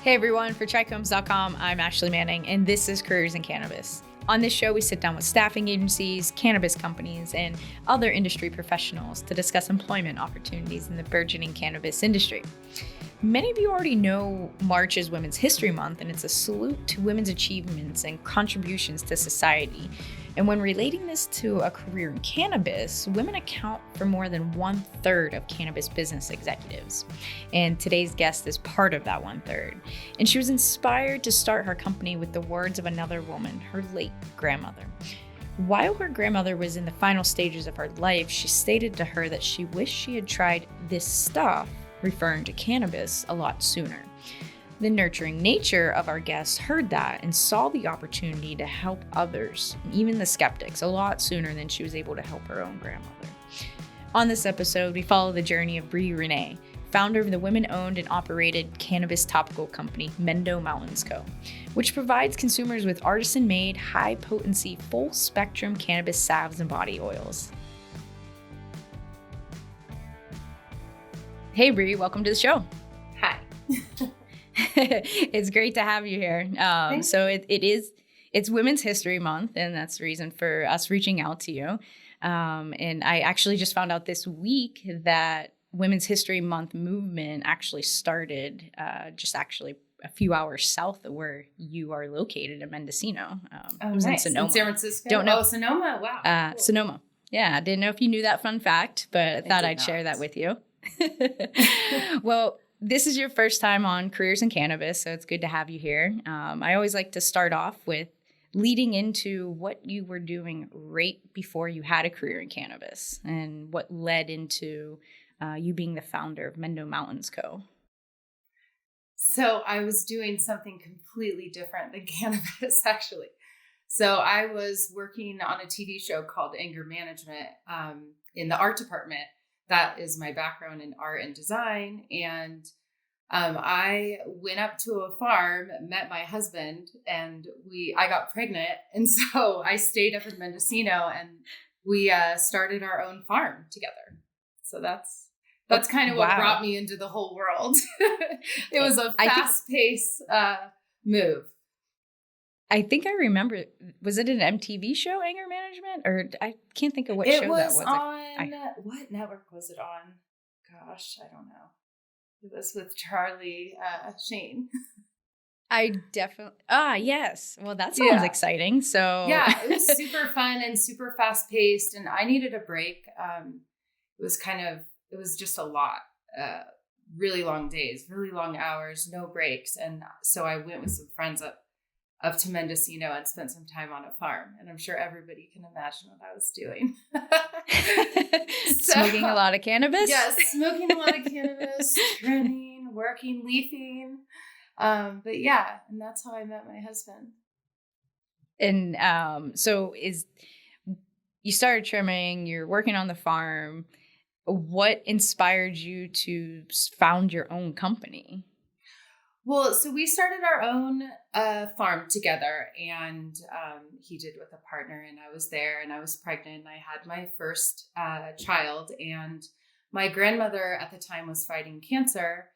Hey everyone, for TRICHOMES.com, I'm Ashley Manning, and this is Careers in Cannabis. On this show, we sit down with staffing agencies, cannabis companies, and other industry professionals to discuss employment opportunities in the burgeoning cannabis industry. Many of you already know March is Women's History Month, and it's a salute to women's achievements and contributions to society. And when relating this to a career in cannabis, women account for more than 1/3 of cannabis business executives. And today's guest is part of that 1/3. And she was inspired to start her company with the words of another woman, her late grandmother. While her grandmother was in the final stages of her life, she stated to her that she wished she had tried this stuff, referring to cannabis, a lot sooner. The nurturing nature of our guest heard that and saw the opportunity to help others, even the skeptics, a lot sooner than she was able to help her own grandmother. On this episode, we follow the journey of Bri Renae, founder of the women-owned and operated cannabis topical company, Mendo Mountains Co., which provides consumers with artisan-made, high-potency, full-spectrum cannabis salves and body oils. Hey, Bri, welcome to the show. Hi. It's great to have you here. So it's Women's History Month, and that's the reason for us reaching out to you. And I actually just found out this week that Women's History Month movement actually started just actually a few hours south of where you are located in Mendocino. Nice. In Sonoma. In San Francisco? Don't know. Oh, Sonoma. Wow. Cool. Sonoma. Yeah, I didn't know if you knew that fun fact, but I thought I'd share that with you. Well, this is your first time on Careers in Cannabis, so it's good to have you here. I always like to start off with leading into what you were doing right before you had a career in cannabis and what led into you being the founder of Mendo Mountains Co. So I was doing something completely different than cannabis, actually. So I was working on a TV show called Anger Management in the art department. That is my background in art and design. And I went up to a farm, met my husband, and I got pregnant. And so I stayed up in Mendocino and we started our own farm together. So that's kind of what brought me into the whole world. It was a fast-paced move. I think I remember, was it an MTV show, Anger Management? Or I can't think of what show that was. It was on, what network was it on? Gosh, I don't know. It was with Charlie Sheen. I definitely, yes. Well, that sounds exciting. So yeah, it was super fun and super fast paced. And I needed a break. It was just a lot, really long days, really long hours, no breaks. And so I went with some friends up to Mendocino and spent some time on a farm. And I'm sure everybody can imagine what I was doing. Smoking a lot of cannabis? Yes, smoking a lot of cannabis, trimming, working, leafing. But yeah, and that's how I met my husband. And so you started trimming, you're working on the farm. What inspired you to found your own company? Well, so we started our own farm together, and he did with a partner, and I was there, and I was pregnant, and I had my first child, and my grandmother at the time was fighting cancer,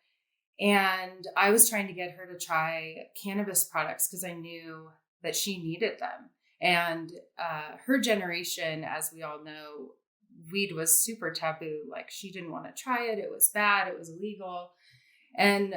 and I was trying to get her to try cannabis products because I knew that she needed them. And her generation, as we all know, weed was super taboo. Like, she didn't want to try it. It was bad. It was illegal. And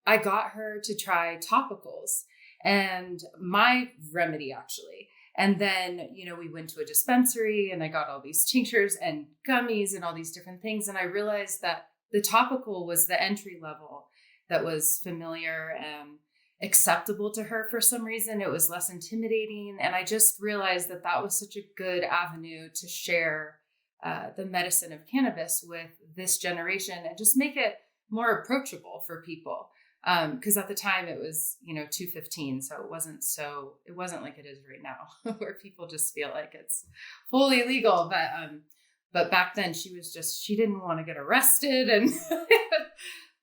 I got her to try topicals and my remedy, actually. And then, we went to a dispensary and I got all these tinctures and gummies and all these different things. And I realized that the topical was the entry level that was familiar and acceptable to her for some reason. It was less intimidating. And I just realized that that was such a good avenue to share the medicine of cannabis with this generation and just make it more approachable for people. Because at the time it was, $2.15. So it wasn't like it is right now where people just feel like it's fully legal. But back then she didn't want to get arrested. And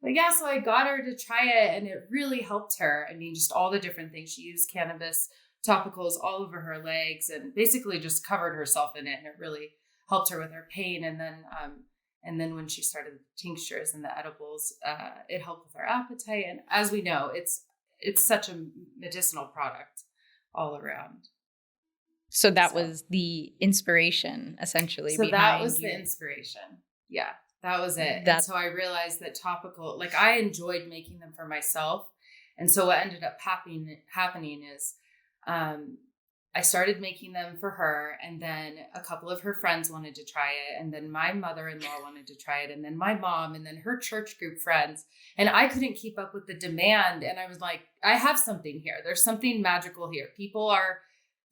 but yeah, so I got her to try it and it really helped her. I mean, just all the different things. She used cannabis topicals all over her legs and basically just covered herself in it. And it really helped her with her pain. And then And then when she started the tinctures and the edibles, it helped with our appetite. And as we know, it's such a medicinal product all around. So that was the inspiration, essentially. So that was the inspiration. Yeah, that was it. And so I realized that topical, like I enjoyed making them for myself. And so what ended up happening is I started making them for her, and then a couple of her friends wanted to try it, and then my mother-in-law wanted to try it, and then my mom, and then her church group friends. And I couldn't keep up with the demand. And I was like, I have something here. There's something magical here. People are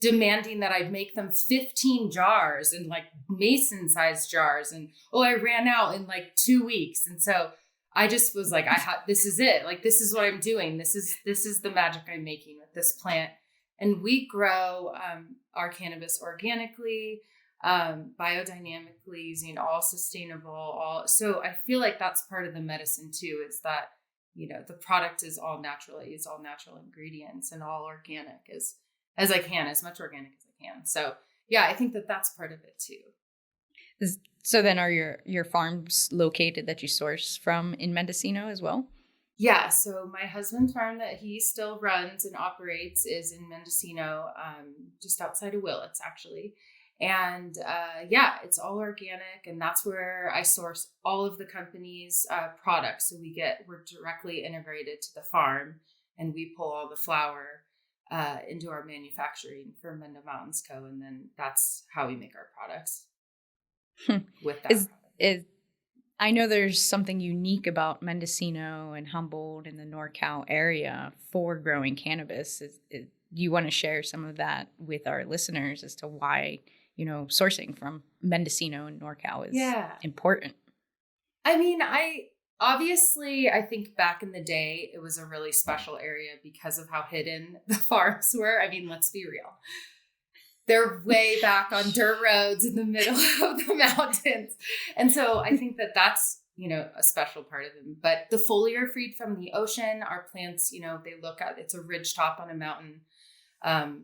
demanding that I make them 15 jars and like mason-sized jars. And I ran out in like 2 weeks. And so I just was like, this is it. Like, this is what I'm doing. This is the magic I'm making with this plant. And we grow our cannabis organically, biodynamically, using all sustainable, so I feel like that's part of the medicine too, is that, the product is all natural. I use all natural ingredients and all organic as I can, as much organic as I can. So yeah, I think that that's part of it too. So then are your farms located that you source from in Mendocino as well? Yeah, so my husband's farm that he still runs and operates is in Mendocino, just outside of Willits, actually. And it's all organic, and that's where I source all of the company's products. So we're directly integrated to the farm, and we pull all the flower into our manufacturing for Mendo Mountains Co. And then that's how we make our products with that. I know there's something unique about Mendocino and Humboldt and the NorCal area for growing cannabis. Do you want to share some of that with our listeners as to why, sourcing from Mendocino and NorCal is important? I mean, I think back in the day, it was a really special area because of how hidden the farms were. I mean, let's be real. They're way back on dirt roads in the middle of the mountains. And so I think that that's, a special part of them. But the foliar freed from the ocean, our plants, it's a ridge top on a mountain.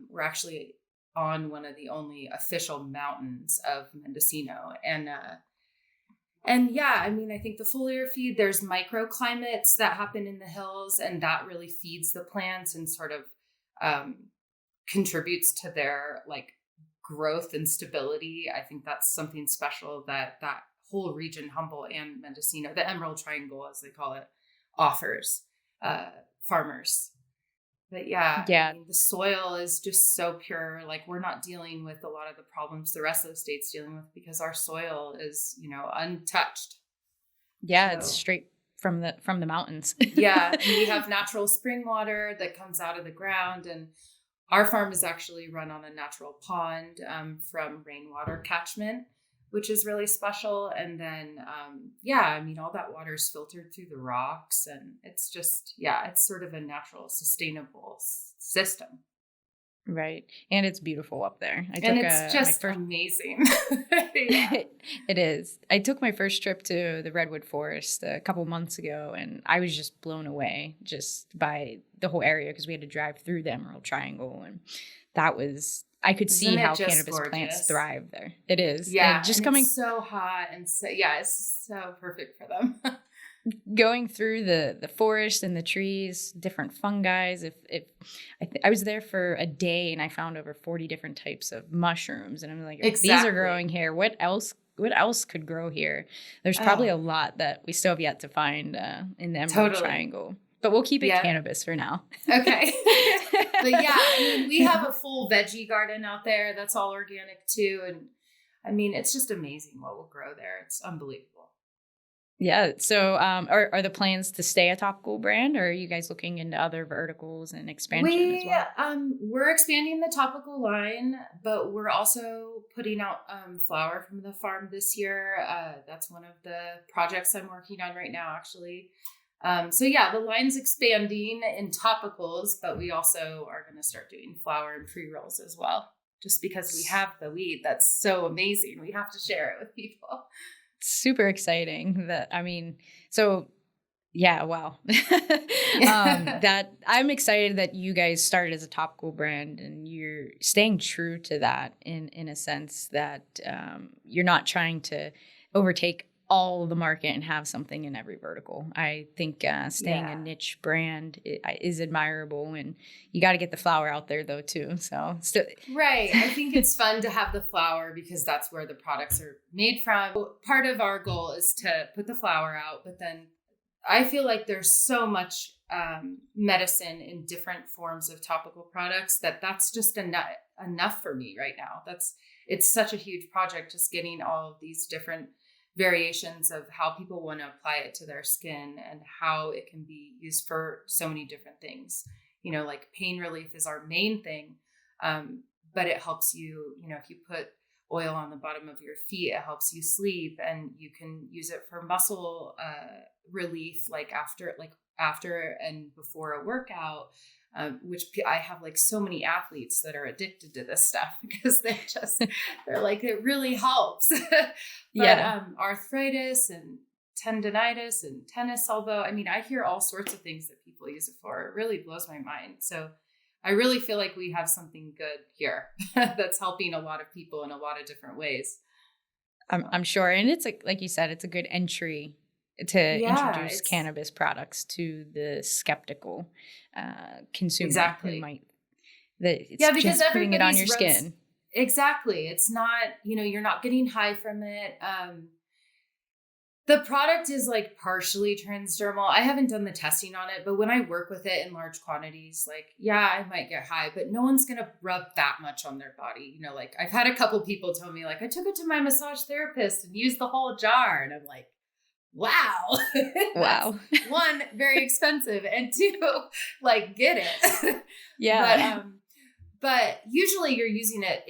We're actually on one of the only official mountains of Mendocino. And yeah, I mean, I think the foliar feed, there's microclimates that happen in the hills, and that really feeds the plants and sort of, contributes to their like growth and stability. I think that's something special that whole region, Humboldt and Mendocino, the Emerald Triangle, as they call it, offers farmers. But yeah. I mean, the soil is just so pure. Like, we're not dealing with a lot of the problems the rest of the state's dealing with because our soil is, untouched. Yeah, so it's straight from the mountains. Yeah, and we have natural spring water that comes out of the ground, and our farm is actually run on a natural pond from rainwater catchment, which is really special. And then, all that water is filtered through the rocks, and it's just, it's sort of a natural, sustainable system. Right. And it's beautiful up there. It's just amazing. It is. I took my first trip to the Redwood Forest a couple months ago, and I was just blown away just by the whole area because we had to drive through the Emerald Triangle, and I could see how cannabis plants thrive there. It is. Yeah. And it's so hot, and so, it's so perfect for them. Going through the forest and the trees, different fungi. I was there for a day, and I found over 40 different types of mushrooms, and I'm like, if these are growing here, what else could grow here? There's probably a lot that we still have yet to find in the Emerald Triangle, but we'll keep it cannabis for now. Okay. But yeah, I mean, we have a full veggie garden out there that's all organic too, and I mean, it's just amazing what will grow there. It's unbelievable. Yeah. So are the plans to stay a topical brand, or are you guys looking into other verticals and expansion as well? We're expanding the topical line, but we're also putting out flower from the farm this year. That's one of the projects I'm working on right now, actually. The line's expanding in topicals, but we also are going to start doing flower and pre-rolls as well, just because we have the weed that's so amazing. We have to share it with people. Super exciting. Wow. That I'm excited that you guys started as a topical brand, and you're staying true to that in a sense that you're not trying to overtake all the market and have something in every vertical. I think staying a niche brand is admirable, and you got to get the flower out there though too. So right. I think it's fun to have the flower because that's where the products are made from. Part of our goal is to put the flower out, but then I feel like there's so much medicine in different forms of topical products that's just enough for me right now. It's such a huge project, just getting all of these different variations of how people want to apply it to their skin and how it can be used for so many different things. You know, like pain relief is our main thing, but it helps you, you know, if you put oil on the bottom of your feet, it helps you sleep, and you can use it for muscle relief, like after and before a workout, which I have like so many athletes that are addicted to this stuff because they're like, it really helps. But arthritis and tendonitis and tennis elbow, I mean, I hear all sorts of things that people use it for. It really blows my mind. So I really feel like we have something good here that's helping a lot of people in a lot of different ways. I'm sure. And it's like you said, it's a good entry to introduce cannabis products to the skeptical consumer. Exactly. Who might, because just putting it on your skin. Exactly. It's not, you know, you're not getting high from it. The product is like partially transdermal. I haven't done the testing on it, but when I work with it in large quantities, like, yeah, I might get high, but no one's going to rub that much on their body. You know, like I've had a couple people tell me like, I took it to my massage therapist and used the whole jar. And I'm like, wow. Wow. One, very expensive. And two, like, get it. Yeah. But usually you're using it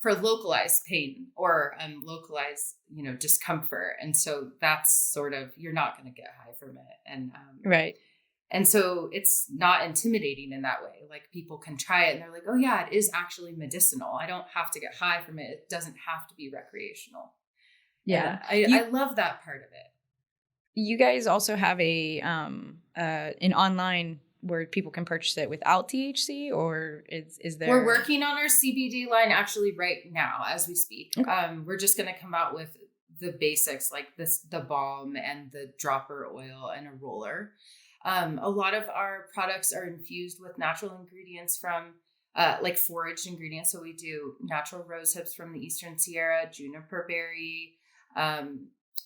for localized pain or localized, you know, discomfort. And so that's sort of, you're not going to get high from it. And right. And so it's not intimidating in that way. Like people can try it and they're like, oh yeah, it is actually medicinal. I don't have to get high from it. It doesn't have to be recreational. Yeah. I love that part of it. You guys also have an online where people can purchase it without THC, or is there? We're working on our CBD line actually right now as we speak. Okay. We're just going to come out with the basics like the balm and the dropper oil and a roller. A lot of our products are infused with natural ingredients from like foraged ingredients. So we do natural rose hips from the Eastern Sierra, juniper berry.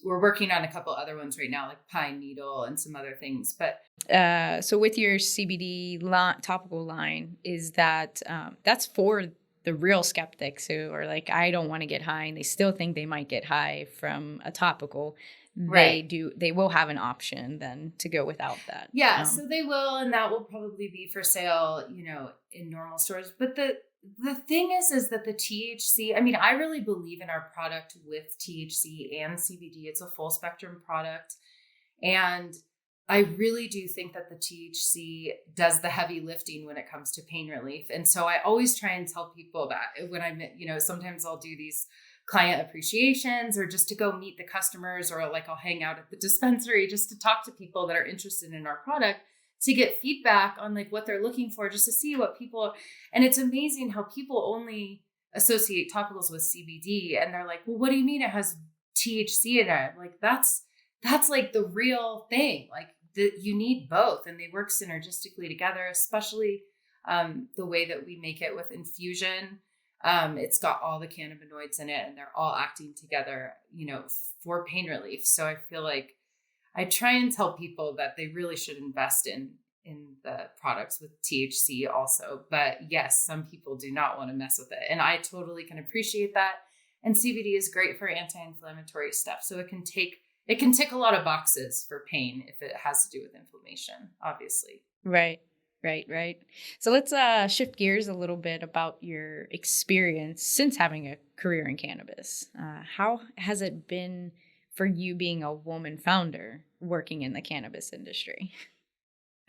We're working on a couple other ones right now, like pine needle and some other things. But so with your CBD topical line, is that that's for the real skeptics who are like, I don't want to get high, and they still think they might get high from a topical. Right. They will have an option then to go without that. Yeah, so they will, and that will probably be for sale, you know, in normal stores. But the thing is that the THC, I mean, I really believe in our product with THC and CBD. It's a full spectrum product. And I really do think that the THC does the heavy lifting when it comes to pain relief. And so I always try and tell people that when I'm, you know, sometimes I'll do these client appreciations or just to go meet the customers, or like I'll hang out at the dispensary just to talk to people that are interested in our product, to get feedback on like what they're looking for, just to see what people, and it's amazing how people only associate topicals with CBD. And they're like, well, what do you mean it has THC in it? Like, that's like the real thing. Like you need both, and they work synergistically together, especially the way that we make it with infusion. It's got all the cannabinoids in it and they're all acting together, you know, for pain relief. So I feel like I try and tell people that they really should invest in the products with THC also. But yes, some people do not want to mess with it. And I totally can appreciate that. And CBD is great for anti-inflammatory stuff. So it can tick a lot of boxes for pain if it has to do with inflammation, obviously. Right. So let's shift gears a little bit about your experience since having a career in cannabis. How has it been for you being a woman founder working in the cannabis industry?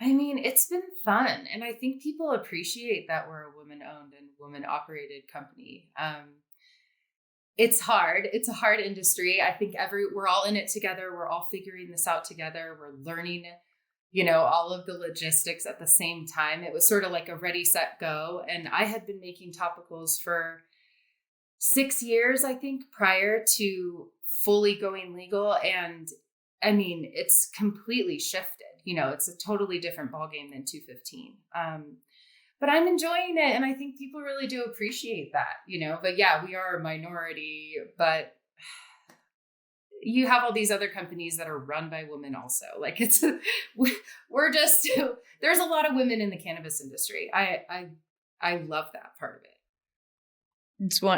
I mean, it's been fun. And I think people appreciate that we're a woman-owned and woman-operated company. It's hard. It's a hard industry. I think we're all in it together. We're all figuring this out together. We're learning, you know, all of the logistics at the same time. It was sort of like a ready, set, go. And I had been making topicals for 6 years, I think, prior to fully going legal. And I mean, it's completely shifted. It's a totally different ballgame than 215. But I'm enjoying it. And I think people really do appreciate that, but yeah, we are a minority, but you have all these other companies that are run by women also. Like we're just, there's a lot of women in the cannabis industry. I love that part of it.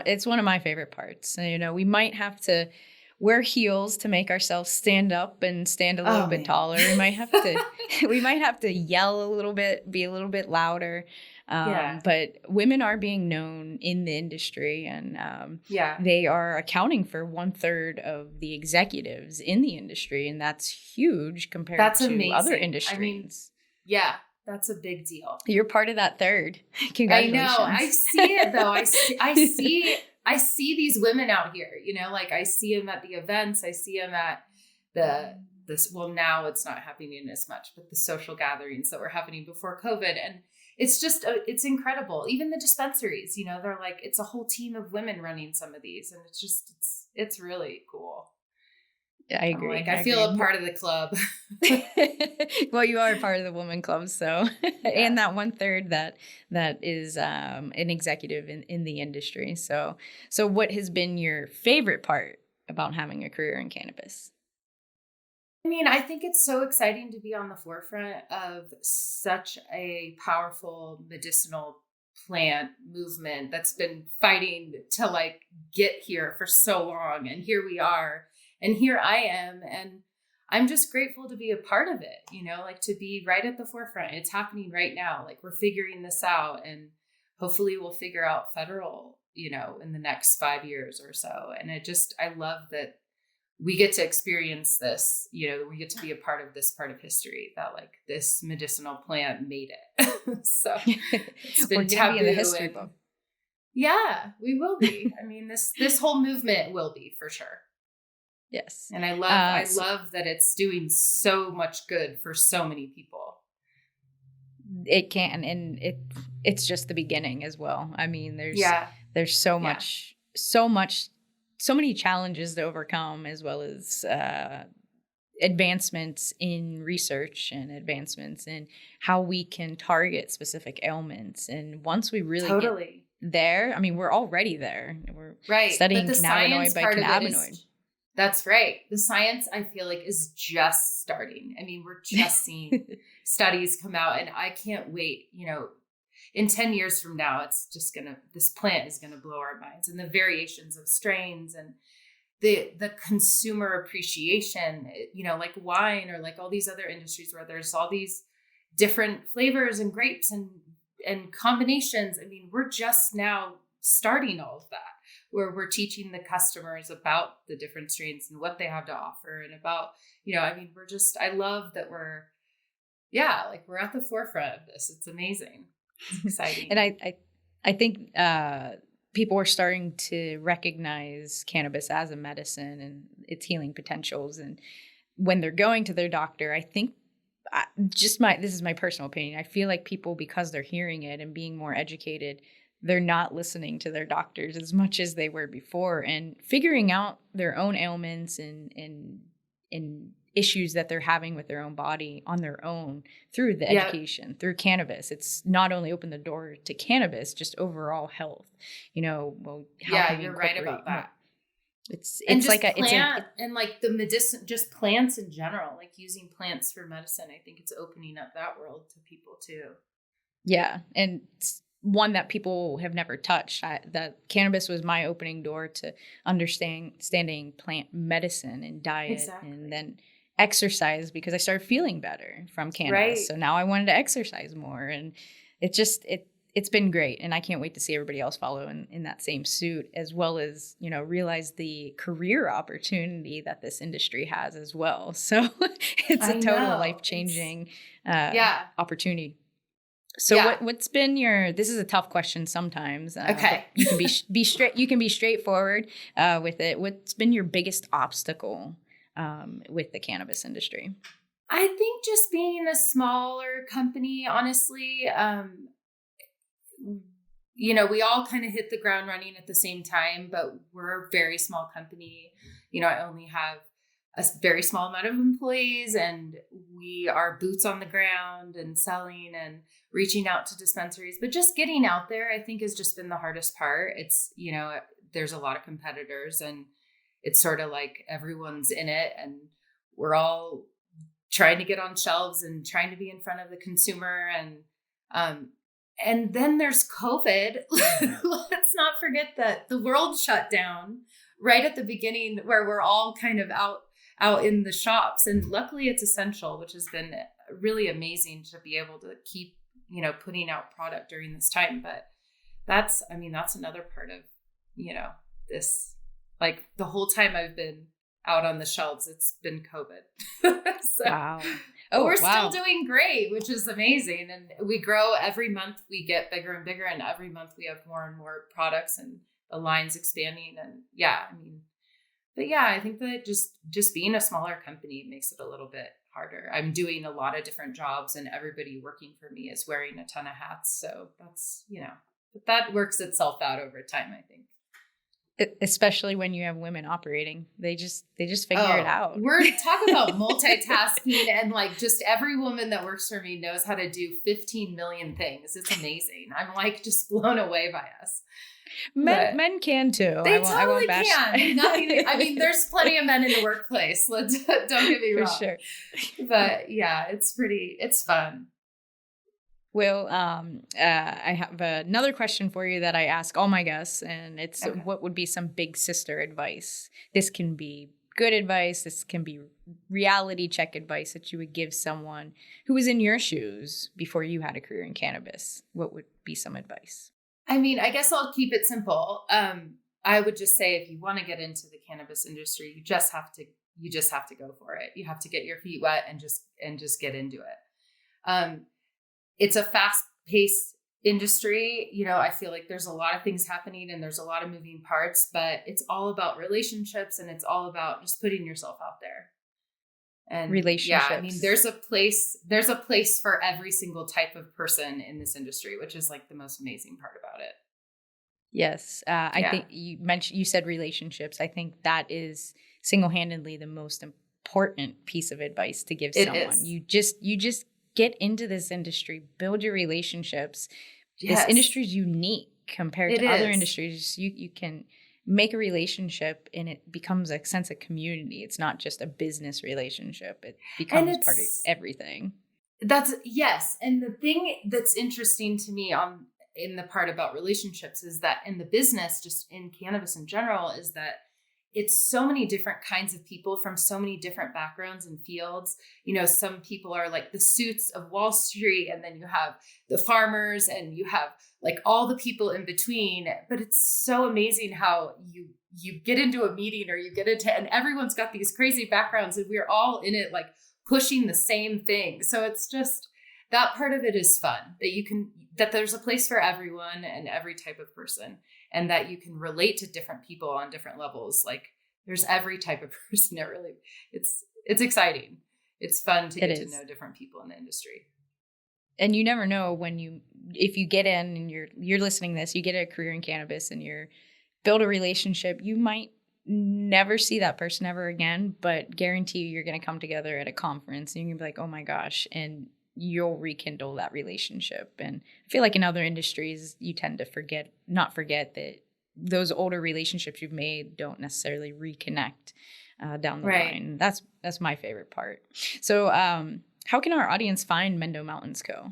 It's one of my favorite parts. We might have to wear heels to make ourselves stand up and stand a little bit taller. We might have to yell a little bit, be a little bit louder. But women are being known in the industry, and they are accounting for 1/3 of the executives in the industry, and that's huge compared to amazing. Other industries. I mean, that's a big deal. You're part of that third. Congratulations. I know. I see it though. I see these women out here. Like I see them at the events. I see them at well, now it's not happening as much, but the social gatherings that were happening before COVID. And it's just, it's incredible. Even the dispensaries, they're like, it's a whole team of women running some of these. And it's just, it's really cool. I agree. I feel a part of the club. Well, you are a part of the woman club. So, and that 1/3 that is an executive in the industry. So what has been your favorite part about having a career in cannabis? I mean, I think it's so exciting to be on the forefront of such a powerful medicinal plant movement that's been fighting to get here for so long. And here we are, and here I am. And I'm just grateful to be a part of it, to be right at the forefront. It's happening right now. We're figuring this out, and hopefully we'll figure out federal, in the next 5 years or so. And I love that we get to experience this, we get to be a part of this part of history that this medicinal plant made it. So it's been taboo in the history book. Yeah, we will be. I mean, this whole movement will be for sure. Yes. And I love that it's doing so much good for so many people. It can, and it's just the beginning as well. I mean, there's so many challenges to overcome, as well as advancements in research and advancements in how we can target specific ailments. And once we really get there, I mean, we're already there. We're studying cannabinoid by cannabinoid. That's right. The science, I feel is just starting. I mean, we're just seeing studies come out, and I can't wait, in 10 years from now, this plant is going to blow our minds, and the variations of strains and the consumer appreciation, like wine or all these other industries where there's all these different flavors and grapes and combinations. I mean, we're just now starting all of that, where we're teaching the customers about the different strains and what they have to offer, and about, I love that we're at the forefront of this. It's amazing. It's exciting. And I think people are starting to recognize cannabis as a medicine and its healing potentials. And when they're going to their doctor, I think this is my personal opinion. I feel like people, because they're hearing it and being more educated, they're not listening to their doctors as much as they were before, and figuring out their own ailments and issues that they're having with their own body on their own through the education, through cannabis. It's not only opened the door to cannabis, just overall health. How can we you're right about that. It's the medicine, just plants in general, using plants for medicine. I think it's opening up that world to people too. Yeah, and it's one that people have never touched. That cannabis was my opening door to understanding plant medicine and diet, and then exercise, because I started feeling better from cannabis. Right. So now I wanted to exercise more, and it's been great. And I can't wait to see everybody else follow in that same suit, as well as, realize the career opportunity that this industry has as well. So it's a total life-changing opportunity. So what's been this is a tough question sometimes. Okay. You can be straight. You can be straightforward with it. What's been your biggest obstacle with the cannabis industry? I think just being a smaller company, honestly, we all kind of hit the ground running at the same time, but we're a very small company. I only have a very small amount of employees, and we are boots on the ground and selling and reaching out to dispensaries. But just getting out there, I think, has just been the hardest part. It's, there's a lot of competitors, and it's sort of like everyone's in it, and we're all trying to get on shelves and trying to be in front of the consumer. And then there's COVID. Let's not forget that the world shut down right at the beginning, where we're all kind of out in the shops. And luckily it's essential, which has been really amazing to be able to keep, putting out product during this time. But that's another part of, this, like the whole time I've been out on the shelves, it's been COVID. So, wow. We're still doing great, which is amazing. And we grow every month, we get bigger and bigger. And every month we have more and more products, and the line's expanding. And I think that just being a smaller company makes it a little bit harder. I'm doing a lot of different jobs, and everybody working for me is wearing a ton of hats. So that's, but that works itself out over time, I think. Especially when you have women operating, they just figure it out. We're talking about multitasking, and like just every woman that works for me knows how to do 15 million things. It's amazing. I'm like just blown away by us. Men can too. They totally can. There's plenty of men in the workplace. Don't get me wrong. For sure. But yeah, it's fun. Well, I have another question for you that I ask all my guests, and it's okay. What would be some big sister advice? This can be good advice. This can be reality check advice that you would give someone who was in your shoes before you had a career in cannabis. What would be some advice? I guess I'll keep it simple. I would just say, if you want to get into the cannabis industry, you just have to go for it. You have to get your feet wet and just get into it. It's a fast-paced industry. I feel like there's a lot of things happening and there's a lot of moving parts, but it's all about relationships, and it's all about just putting yourself out there. And relationships. Yeah, there's a place for every single type of person in this industry, which is like the most amazing part about it. Yes. I think you said relationships. I think that is single-handedly the most important piece of advice to give someone. You just get into this industry, build your relationships. Yes. This industry is unique compared to other industries. You can make a relationship, and it becomes a sense of community. It's not just a business relationship. It becomes part of everything. Yes. And the thing that's interesting to me in the part about relationships is that in the business, just in cannabis in general, is that it's so many different kinds of people from so many different backgrounds and fields. Some people are like the suits of Wall Street, and then you have the farmers, and you have like all the people in between. But it's so amazing how you get into a meeting, or and everyone's got these crazy backgrounds, and we're all in it, like pushing the same thing. So it's just, that part of it is fun, that there's a place for everyone and every type of person, and that you can relate to different people on different levels. Like there's every type of person. It's exciting. It's fun to get to know different people in the industry. And you never know if you get in and you're listening to this, you get a career in cannabis and you're build a relationship, you might never see that person ever again, but guarantee you're going to come together at a conference and you're going to be like, oh my gosh. And you'll rekindle that relationship. And I feel like in other industries, you tend to not forget that those older relationships you've made don't necessarily reconnect down the line. That's my favorite part. So how can our audience find Mendo Mountains Co?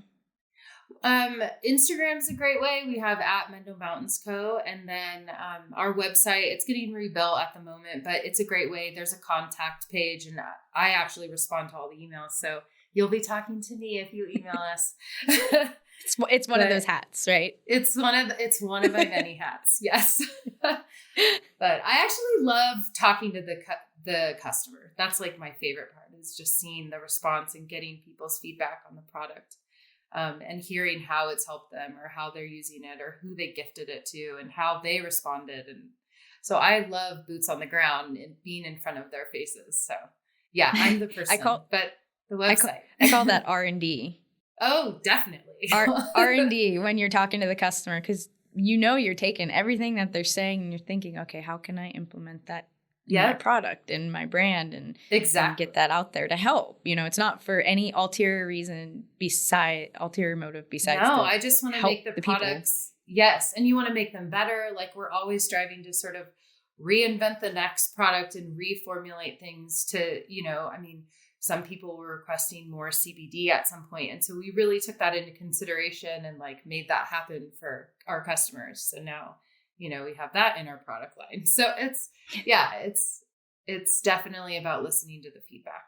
Instagram's a great way. We have at Mendo Mountains Co. And then our website, it's getting rebuilt at the moment, but it's a great way. There's a contact page, and I actually respond to all the emails. So you'll be talking to me if you email us. It's one of those hats, right? It's one of my many hats. Yes. But I actually love talking to the customer. That's like my favorite part, is just seeing the response and getting people's feedback on the product, and hearing how it's helped them, or how they're using it, or who they gifted it to, and how they responded. And so I love boots on the ground and being in front of their faces. So yeah, I'm the person. But the website. I call that R&D. Oh, definitely. R&D when you're talking to the customer, because you're taking everything that they're saying and you're thinking, okay, how can I implement that my product and my brand and get that out there to help. It's not for any ulterior motive besides. No, I just want to make the products. People. Yes. And you want to make them better. Like we're always striving to sort of reinvent the next product and reformulate things to, some people were requesting more CBD at some point. And so we really took that into consideration and like made that happen for our customers. So now, we have that in our product line. So it's definitely about listening to the feedback.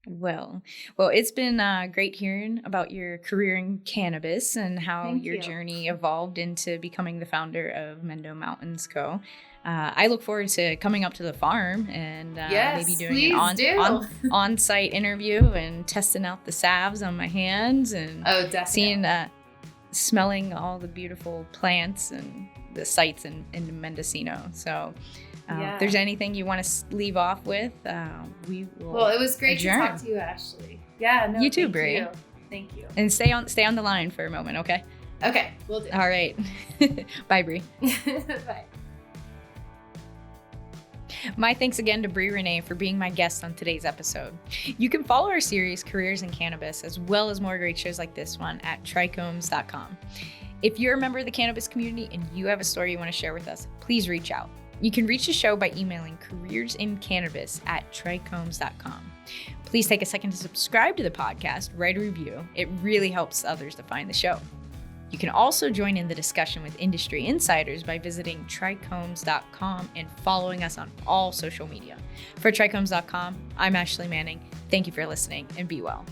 Well, it's been great hearing about your career in cannabis and how your journey evolved into becoming the founder of Mendo Mountains Co. I look forward to coming up to the farm and maybe doing an on-site interview and testing out the salves on my hands and smelling all the beautiful plants and the sites in Mendocino. So if there's anything you want to leave off with, we will. Well, it was great to talk to you, Ashley. Yeah, no, you too, Bri. Thank you. And stay on the line for a moment, okay? Okay, we'll do. All right. Bye, Bri. Bye. My thanks again to Bri Renae for being my guest on today's episode. You can follow our series, Careers in Cannabis, as well as more great shows like this one at TRICHOMES.com. If you're a member of the cannabis community and you have a story you want to share with us, please reach out. You can reach the show by emailing CareersInCannabis@TRICHOMES.com. Please take a second to subscribe to the podcast, write a review. It really helps others to find the show. You can also join in the discussion with industry insiders by visiting TRICHOMES.com and following us on all social media. For TRICHOMES.com, I'm Ashley Manning. Thank you for listening and be well.